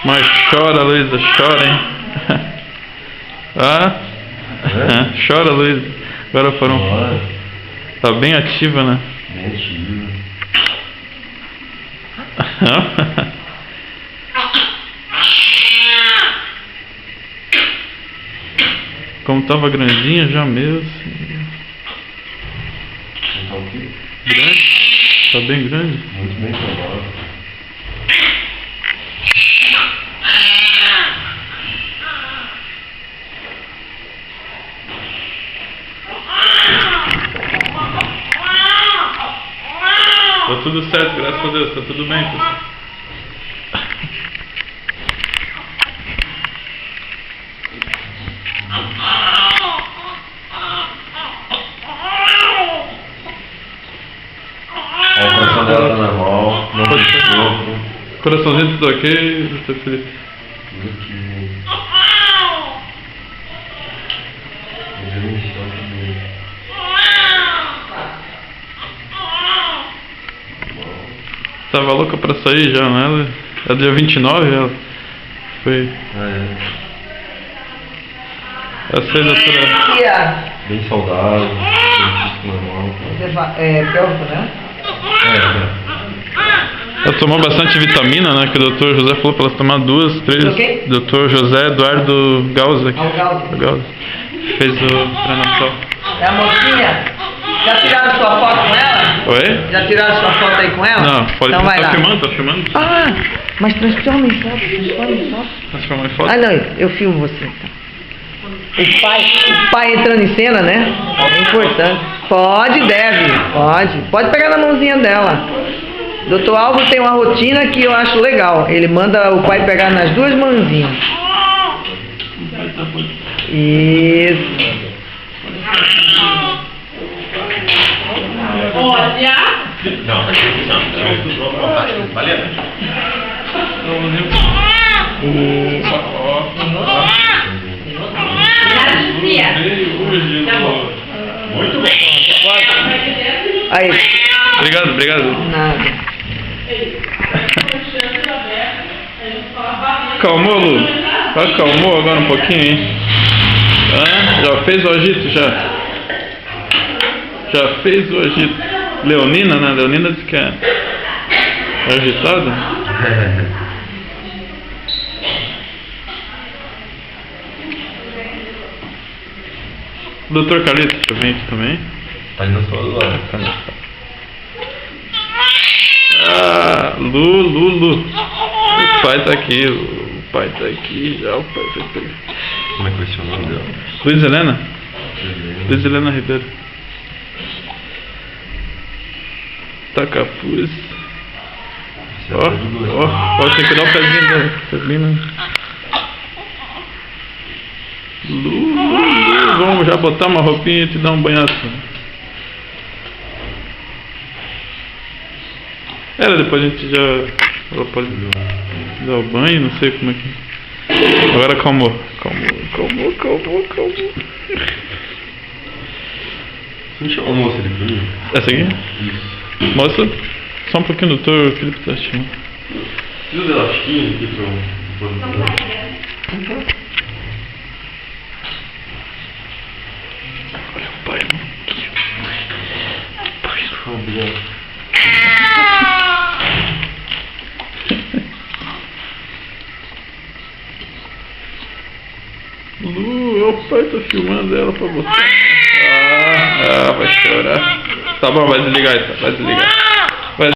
Mas chora, Luísa, chora, hein? Ah? É? Chora, Luísa. Agora foram. Tá bem ativa, né? Bem ativa. Como tava grandinha já mesmo. Tá o quê? Grande? Tá bem grande? Muito bem trabalhado. Tá tudo certo, graças a Deus, tá tudo bem, pessoal. O coração dela tá normal, não tem sopro. Coraçãozinho tudo ok, você feliz. Tudo aqui. Tava louca pra sair já, né? É dia 29, ela foi. Essa aí, doutora. Bem saudável, dentista normal. Pélvico, né? Ela tomou bastante vitamina, né? Que o doutor José falou pra ela tomar 2, 3. Ok. Doutor José Eduardo Gausa aqui. Gausa. Fez o pré-natal. É a mocinha? Já tiraram sua foto com ela? Oi? Já tiraram sua foto aí com ela? Não, pode então vai lá. Tá filmando? Ah, mas transforma em foto, Transforma em foto? Ah, não, eu filmo você. Então. O pai entrando em cena, né? É importante. Pode pegar na mãozinha dela. Dr. Alvo tem uma rotina que eu acho legal. Ele manda o pai pegar nas duas mãozinhas. Isso. Olha! Não, não. Valeu. Muito bem. Aí. Obrigado. Nada. Calmou, Lu? Acalmou agora um pouquinho, hein? Ah, já fez o agito, já? Já fez o agito. Leonina, né? Leonina disse que é agitada. Doutor Carlito, deixa eu ver aqui também. Tá ali na sua lado. Ah, Lu. O pai tá aqui, já, o pai foi pegar. Como é que vai ser o nome dela? Luiz Helena? Luiz Helena Ribeiro. Tá capuz. Ó, tem que dar o pezinho dela. Sabina. Lu, vamos já botar uma roupinha e te dar um banhaço. Depois a gente já. Ela pode dar o banho, não sei como é que. Agora calmou. Você me chamou a moça ali pra mim? Essa aqui? Isso. Moça, só um pouquinho, doutor Felipe tá chamando. Precisa de elastiquinho aqui pra. Olha o pai. Obrigado. Lu, o pai tá filmando ela pra você. Vai chorar. Tá bom, vai desligar então, vai desligar.